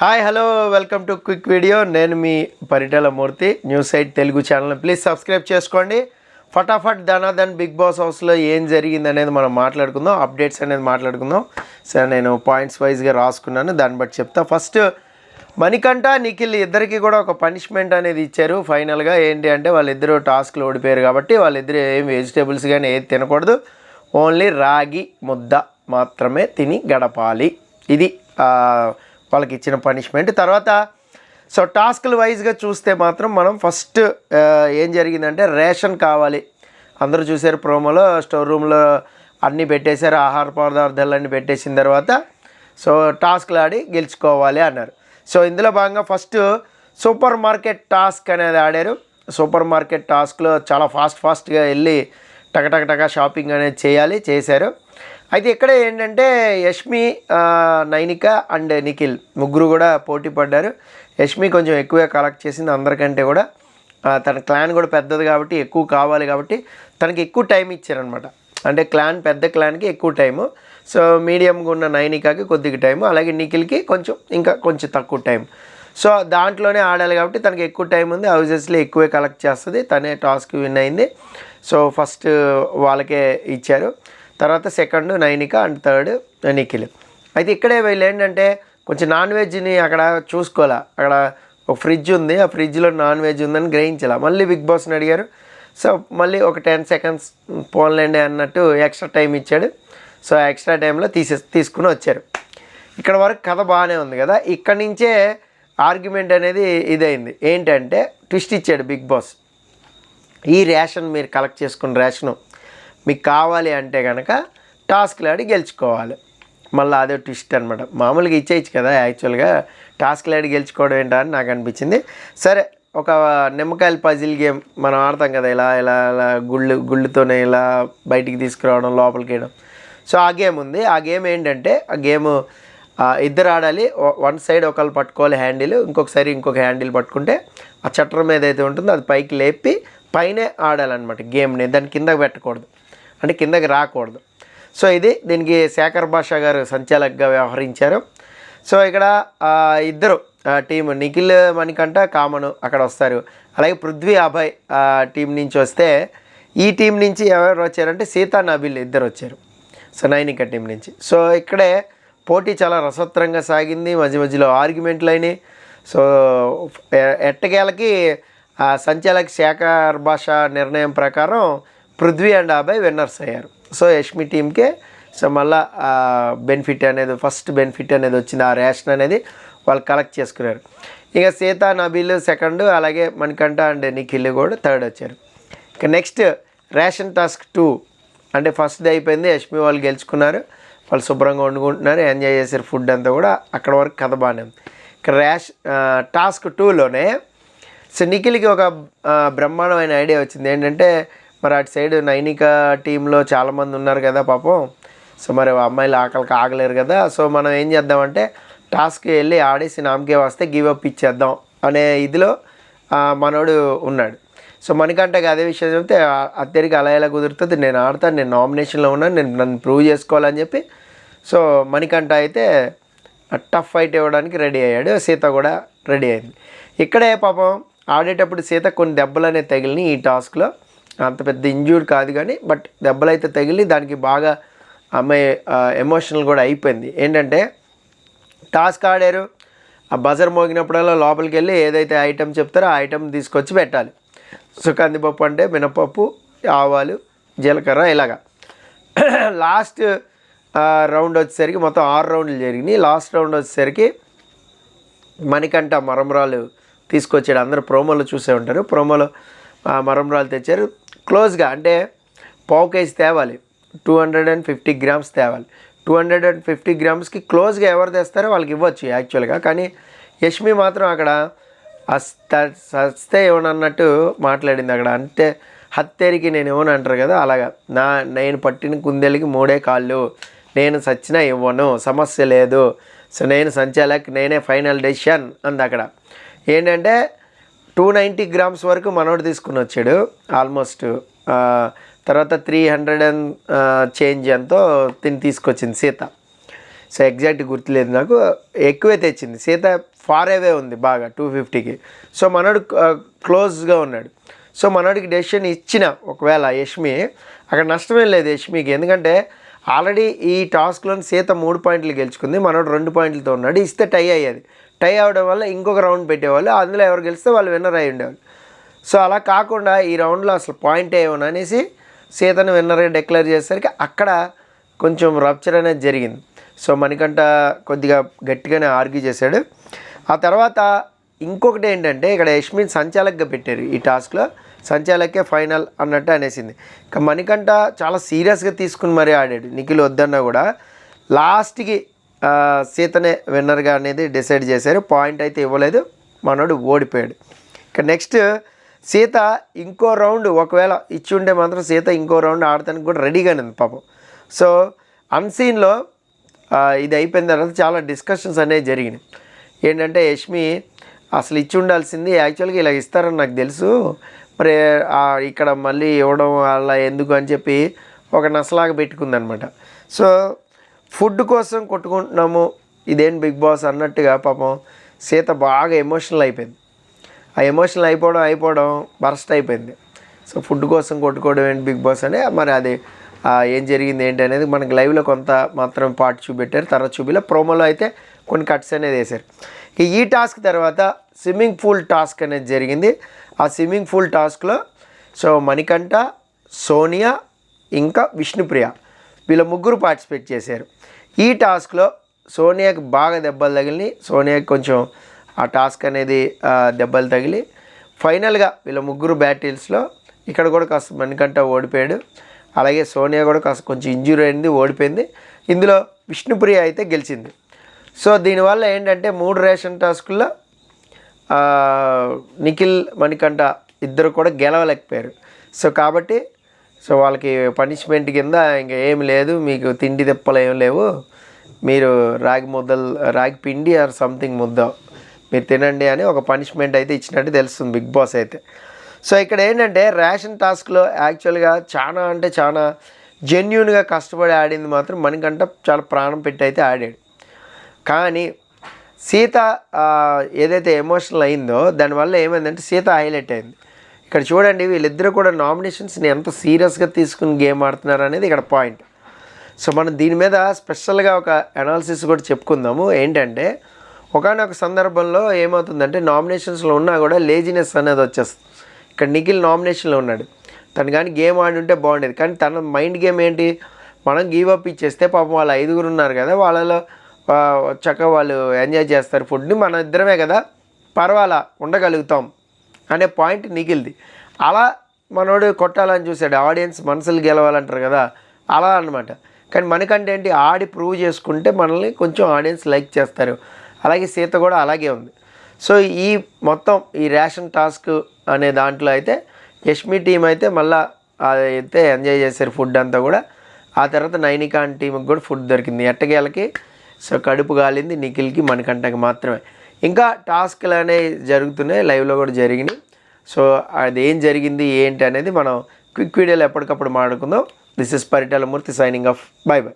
Hi hello welcome to quick video. నేను మీ Paritala Murthy. News site Telugu channel please subscribe చేసుకోండి. ఫటాఫట్ ధనాధన్ బిగ్ బాస్ హౌస్లో ఏం జరిగింది అనేది మనం మాట్లాడుకుందాం, అప్డేట్స్ అనేది మాట్లాడుకుందాం. సరే, నేను పాయింట్స్ వైజ్గా రాసుకున్నాను, దాన్ని బట్టి చెప్తా. ఫస్ట్ మణికంఠ, నిఖిల్ ఇద్దరికి కూడా ఒక పనిష్మెంట్ అనేది ఇచ్చారు. ఫైనల్గా ఏంటి అంటే వాళ్ళిద్దరూ టాస్క్లు ఓడిపోయారు కాబట్టి వాళ్ళిద్దరు ఏం వెజిటేబుల్స్ కానీ ఏది తినకూడదు, ఓన్లీ రాగి ముద్ద మాత్రమే తిని గడపాలి. ఇది వాళ్ళకి ఇచ్చిన పనిష్మెంట్. తర్వాత సో టాస్క్లు వైజ్గా చూస్తే మాత్రం మనం ఫస్ట్ ఏం జరిగిందంటే రేషన్ కావాలి. అందరూ చూసారు ప్రోమోలో, స్టోర్ రూమ్లో అన్నీ పెట్టేశారు, ఆహార పదార్థాలన్నీ పెట్టేసిన తర్వాత సో టాస్క్లు ఆడి గెలుచుకోవాలి అన్నారు. సో ఇందులో భాగంగా ఫస్ట్ సూపర్ మార్కెట్ టాస్క్ అనేది ఆడారు. సూపర్ మార్కెట్ టాస్క్లో చాలా ఫాస్ట్గా వెళ్ళి టక షాపింగ్ అనేది చేశారు. అయితే ఇక్కడ ఏంటంటే యష్మి, నైనిక అండ్ నిఖిల్ ముగ్గురు కూడా పోటీ పడ్డారు. యష్మి కొంచెం ఎక్కువే కలెక్ట్ చేసింది అందరికంటే కూడా. తన క్లాన్ కూడా పెద్దది కాబట్టి ఎక్కువ కావాలి కాబట్టి తనకి ఎక్కువ టైం ఇచ్చారనమాట. అంటే పెద్ద క్లాన్కి ఎక్కువ టైము, సో మీడియంగా ఉన్న నైనికాకి కొద్దిగా టైము, అలాగే నిఖిల్కి కొంచెం తక్కువ టైం. సో దాంట్లోనే ఆడాలి కాబట్టి తనకి ఎక్కువ టైం ఉంది. ఆబ్వియస్లీ ఎక్కువే కలెక్ట్ చేస్తుంది, తనే టాస్క్ విన్ అయింది. సో ఫస్ట్ వాళ్ళకే ఇచ్చారు, తర్వాత second Nainika and third Nikhil. అయితే ఇక్కడే వీళ్ళు ఏంటంటే కొంచెం నాన్ వెజ్ని అక్కడ చూసుకోవాలా. అక్కడ ఒక ఫ్రిడ్జ్ ఉంది, ఆ ఫ్రిడ్జ్లో నాన్ వెజ్ ఉందని గ్రహించాల. మళ్ళీ బిగ్ బాస్ని అడిగారు. సో మళ్ళీ ఒక 10 seconds పోన్లేండి అన్నట్టు ఎక్స్ట్రా టైం ఇచ్చాడు. సో ఎక్స్ట్రా టైంలో తీసుకుని వచ్చారు. ఇక్కడ వరకు కథ బాగానే ఉంది కదా. ఇక్కడ నుంచే ఆర్గ్యుమెంట్ అనేది ఇదైంది. ఏంటంటే ట్విస్ట్ ఇచ్చాడు బిగ్ బాస్. ఈ రేషన్ మీరు కలెక్ట్ చేసుకున్న రేషను మీకు కావాలి అంటే కనుక టాస్క్లు ఆడి గెలుచుకోవాలి. మళ్ళీ అదే ట్విస్ట్ అనమాట. మామూలుగా ఇచ్చేయచ్చు కదా, యాక్చువల్గా టాస్క్లు ఆడి గెలుచుకోవడం ఏంటా అని నాకు అనిపించింది. సరే, ఒక నిమ్మకాయల పజిల్ గేమ్ మనం ఆడతాం కదా, ఇలా ఇలా ఇలా గుళ్ళుతోనే ఇలా బయటికి తీసుకురావడం, లోపలికి వేయడం. సో ఆ గేమ్ ఉంది. ఆ గేమ్ ఏంటంటే ఆ గేమ్ ఇద్దరు ఆడాలి. వన్ సైడ్ ఒకళ్ళు పట్టుకోవాలి హ్యాండిల్, ఇంకొక హ్యాండిల్ పట్టుకుంటే ఆ చట్రం ఏదైతే ఉంటుందో అది పైకి లేపి పైనే ఆడాలన్నమాట గేమ్ని. దాన్ని కిందకి పెట్టకూడదు, అంటే కిందకి రాకూడదు. సో దీనికి శేఖర్ భాషా గారు సంచాలకుగా వ్యవహరించారు. సో ఇక్కడ ఇద్దరు టీము నిఖిల్, మణికంఠ, కామను అక్కడ వస్తారు. అలాగే పృథ్వీ, అభయ్ టీం నుంచి వస్తే, ఈ టీం నుంచి ఎవరు వచ్చారంటే సీతా, నబిల్ ఇద్దరు వచ్చారు. సో నైనిక టీం నుంచి. సో ఇక్కడే పోటీ చాలా రసవత్తరంగా సాగింది. మధ్యలో ఆర్గ్యుమెంట్లు అయినాయి. సో ఎట్టకేలకి సంచాలక శేఖర్ భాష నిర్ణయం ప్రకారం పృథ్వీ అండ్ అభయ్ విన్నర్స్ అయ్యారు. సో యష్మి టీంకే సో మళ్ళీ ఫస్ట్ బెనిఫిట్ అనేది వచ్చింది. ఆ రేషన్ అనేది వాళ్ళు కలెక్ట్ చేసుకున్నారు. ఇక సీత, నబీల్ సెకండ్, అలాగే మణికంఠ అండ్ నిఖిల్ కూడా థర్డ్ వచ్చారు. ఇక నెక్స్ట్ రేషన్ టాస్క్ 2 అంటే ఫస్ట్ది అయిపోయింది. యష్మి వాళ్ళు గెలుచుకున్నారు, వాళ్ళు శుభ్రంగా వండుకుంటున్నారు, ఎంజాయ్ చేశారు ఫుడ్ అంతా కూడా. అక్కడ వరకు కథ బాగానే ఉంది. ఇక టాస్క్ 2లోనే సో నిఖిల్కి ఒక బ్రహ్మాండమైన ఐడియా వచ్చింది. ఏంటంటే మరి అటు సైడ్ నైనిక టీంలో చాలామంది ఉన్నారు కదా పాపం. సో మరి అమ్మాయిలు ఆకలికి ఆగలేరు కదా. సో మనం ఏం చేద్దామంటే టాస్క్కి వెళ్ళి ఆడేసి నామకే వస్తే గివప్ ఇచ్చేద్దాం అనే ఇదిలో మనోడు ఉన్నాడు. సో మణికంఠకి అదే విషయం చెప్తే అత్తరికి అలా ఎలా కుదురుతుంది, నేను ఆడతాను, నేను నామినేషన్లో ఉన్నాను, నన్ను ప్రూవ్ చేసుకోవాలని చెప్పి సో మణికంఠ అయితే టఫ్ ఫైట్ ఇవ్వడానికి రెడీ అయ్యాడు. సీత కూడా రెడీ అయింది. ఇక్కడే పాపం ఆడేటప్పుడు సీత కొన్ని దెబ్బలు అనేవి తగిలినాయి. ఈ టాస్క్లో అంత పెద్ద ఇంజ్యూర్డ్ కాదు కానీ బట్ దెబ్బలు అయితే తగిలి దానికి బాగా అమ్మాయి ఎమోషనల్ కూడా అయిపోయింది. ఏంటంటే టాస్క్ ఆడారు, ఆ బజర్ మోగినప్పుడల్లా లోపలికి వెళ్ళి ఏదైతే ఐటెం చెప్తారో ఆ ఐటెం తీసుకొచ్చి పెట్టాలి. సో కందిపప్పు అంటే మినపప్పు, ఆవాలు, జీలకర్ర ఇలాగా. లాస్ట్ రౌండ్ వచ్చేసరికి మొత్తం 6 రౌండ్లు జరిగినాయి. లాస్ట్ రౌండ్ వచ్చేసరికి మణికంఠ మరమరాలు తీసుకొచ్చాడు. అందరూ ప్రోమోలో చూసే ఉంటారు. ప్రోమోలో మరమరాలు తెచ్చారు. క్లోజ్గా అంటే పావు కేజీ తేవాలి, 250 grams తేవాలి. 250 grams క్లోజ్గా ఎవరు తెస్తారో వాళ్ళకి ఇవ్వచ్చు యాక్చువల్గా. కానీ యష్మి మాత్రం అక్కడ సస్తే ఇవ్వనన్నట్టు మాట్లాడింది. అక్కడ అంటే హత్తేరికి నేను ఇవ్వను అంటారు కదా, అలాగా నేను పట్టిన కుందేలకి 3 కాళ్ళు, నేను సచ్చినా ఇవ్వను, సమస్య లేదు, సో నేను సంచాలక్, నేనే ఫైనల్ డెసిషన్ అంది. అక్కడ ఏంటంటే 290 grams వరకు మనోడు తీసుకుని వచ్చాడు ఆల్మోస్ట్. తర్వాత 300 and చేంజ్ ఎంతో తీసుకొచ్చింది సీత. సో ఎగ్జాక్ట్ గుర్తులేదు నాకు, ఎక్కువే తెచ్చింది. ఫార్ అవే ఉంది బాగా 250కి. సో మనోడు క్లోజ్గా ఉన్నాడు. సో మనోడికి డెసిషన్ ఇచ్చిన ఒకవేళ యష్మి అక్కడ నష్టమేం లేదు యష్మికి, ఎందుకంటే ఆల్రెడీ ఈ టాస్క్లో సీత 3 పాయింట్లు గెలుచుకుంది, మనోడు 2 పాయింట్లతో ఉన్నాడు. ఇస్తే టై అయ్యేది, టై అవ్వడం వల్ల ఇంకొక రౌండ్ పెట్టేవాళ్ళు, అందులో ఎవరు గెలిస్తే వాళ్ళు విన్నర్ అయి ఉండేవాళ్ళు. సో అలా కాకుండా ఈ రౌండ్లో అసలు పాయింట్ ఏమని అనేసి సీతను విన్నర్గా డిక్లేర్ చేసేసరికి అక్కడ కొంచెం రప్చర్ అనేది జరిగింది. సో మణికంఠ కొద్దిగా గట్టిగానే ఆర్గ్యూ చేశాడు. ఆ తర్వాత ఇంకొకటి ఏంటంటే ఇక్కడ యష్మిని సంచాలక్గా పెట్టారు, ఈ టాస్క్లో సంచాలకే ఫైనల్ అన్నట్టు అనేసింది. ఇక మణికంఠ చాలా సీరియస్గా తీసుకుని మరీ ఆడాడు, నిఖిల్ వద్దన్నా కూడా లాస్ట్కి సీతనే విన్నర్గా అనేది డిసైడ్ చేశారు. పాయింట్ అయితే ఇవ్వలేదు, మనోడు ఓడిపోయాడు. ఇక నెక్స్ట్ సీత ఇంకో రౌండ్ ఒకవేళ ఇచ్చి ఉంటే మాత్రం సీత ఇంకో రౌండ్ ఆడటానికి కూడా రెడీగానే ఉంది పాపం. సో అన్సీన్లో ఇది అయిపోయిన తర్వాత చాలా డిస్కషన్స్ అనేవి జరిగినాయి. ఏంటంటే యష్మి అసలు ఇచ్చి ఉండాల్సింది, యాక్చువల్గా ఇలా ఇస్తారని నాకు తెలుసు, మరి ఇక్కడ మళ్ళీ ఇవ్వడం అలా ఎందుకు అని చెప్పి ఒక నసలాగా పెట్టుకుందనమాట. సో ఫుడ్ కోసం కొట్టుకుంటున్నాము ఇదేం బిగ్ బాస్ అన్నట్టుగా పాపం సీత బాగా ఎమోషనల్ అయిపోయింది. ఆ ఎమోషనల్ అయిపోవడం బర్స్ట్ అయిపోయింది. సో ఫుడ్ కోసం కొట్టుకోవడం ఏంటి బిగ్ బాస్ అని, మరి అది ఏం జరిగింది ఏంటి అనేది మనకి లైవ్లో కొంత మాత్రం పార్ట్ చూపెట్టారు, తర్వాత చూపిలో ప్రోమోలో అయితే కొన్ని కట్స్ అనేది వేశారు. ఈ టాస్క్ తర్వాత స్విమ్మింగ్ పూల్ టాస్క్ అనేది జరిగింది. ఆ స్విమ్మింగ్ పూల్ టాస్క్లో సో మణికంఠ, సోనియా ఇంకా విష్ణుప్రియ వీళ్ళ ముగ్గురు పార్టిసిపేట్ చేశారు. ఈ టాస్క్లో సోనియాకి బాగా దెబ్బలు తగిలి, సోనియాకి కొంచెం ఆ టాస్క్ అనేది దెబ్బలు తగిలి ఫైనల్గా వీళ్ళ ముగ్గురు బ్యాటిల్స్లో ఇక్కడ కూడా కాస్త మణికంఠ ఓడిపోయాడు, అలాగే సోనియా కూడా కాస్త కొంచెం ఇంజ్యూరీ అయింది, ఓడిపోయింది. ఇందులో విష్ణుప్రియ అయితే గెలిచింది. సో దీనివల్ల ఏంటంటే 3 రేషన్ టాస్కుల్లో నిఖిల్, మణికంఠ ఇద్దరు కూడా గెలవలేకపోయారు. సో కాబట్టి సో వాళ్ళకి పనిష్మెంట్ కింద ఇంకా ఏమి లేదు, మీకు తిండి తిప్పలు ఏం లేవు, మీరు రాగి పిండి ఆర్ సంథింగ్ ముద్ద మీరు తినండి అని ఒక పనిష్మెంట్ అయితే ఇచ్చినట్టు తెలుస్తుంది బిగ్ బాస్ అయితే. సో ఇక్కడ ఏంటంటే రేషన్ టాస్క్లో యాక్చువల్గా చాలా అంటే చాలా జెన్యూన్గా కష్టపడి ఆడింది మాత్రం మణికంఠ చాలా ప్రాణం పెట్టి అయితే ఆడాడు. కానీ సీత ఏదైతే ఎమోషనల్ అయిందో దానివల్ల ఏమైందంటే సీత హైలైట్ అయింది. ఇక్కడ చూడండి వీళ్ళిద్దరూ కూడా నామినేషన్స్ని ఎంత సీరియస్గా తీసుకుని గేమ్ ఆడుతున్నారు అనేది ఇక్కడ పాయింట్. సో మనం దీని మీద స్పెషల్గా ఒక అనాలిసిస్ కూడా చెప్పుకుందాము. ఏంటంటే ఒకానొక సందర్భంలో ఏమవుతుందంటే నామినేషన్స్లో ఉన్నా కూడా లేజినెస్ అనేది వచ్చేస్తుంది. ఇక్కడ నిఖిల్ నామినేషన్లో ఉన్నాడు, తను కానీ గేమ్ ఆడి ఉంటే బాగుండేది, కానీ తన మైండ్ గేమ్ ఏంటి, మనం గివ్ అప్ ఇచ్చేస్తే పాపం వాళ్ళు 5 ఉన్నారు కదా, వాళ్ళలో చక్కగా వాళ్ళు ఎంజాయ్ చేస్తారు ఫుడ్ని, మన ఇద్దరమే కదా పర్వాలా ఉండగలుగుతాం అనే పాయింట్ నిఖిల్ది. అలా మనోడు కొట్టాలని చూశాడు, ఆడియన్స్ మనసులు గెలవాలంటారు కదా అలా అన్నమాట. కానీ మనకంటే ఏంటి, ఆడి ప్రూవ్ చేసుకుంటే మనల్ని కొంచెం ఆడియన్స్ లైక్ చేస్తారు. అలాగే సీత కూడా అలాగే ఉంది. సో ఈ మొత్తం ఈ రేషన్ టాస్క్ అనే దాంట్లో అయితే యష్మి టీం అయితే మళ్ళీ అయితే ఎంజాయ్ చేశారు ఫుడ్ అంతా కూడా. ఆ తర్వాత నైనికాన్ టీంకి కూడా ఫుడ్ దొరికింది ఎట్టకేలకి. సో కడుపు కాలింది నిఖిల్కి, మణికంఠకి మాత్రమే. ఇంకా టాస్క్లు అనేవి జరుగుతున్నాయి, లైవ్లో కూడా జరిగినాయి. సో అది ఏం జరిగింది ఏంటి అనేది మనం క్విక్ వీడియోలో ఎప్పటికప్పుడు మాట్లాడుకుందాం. This is Paritala Murthy signing off. By by.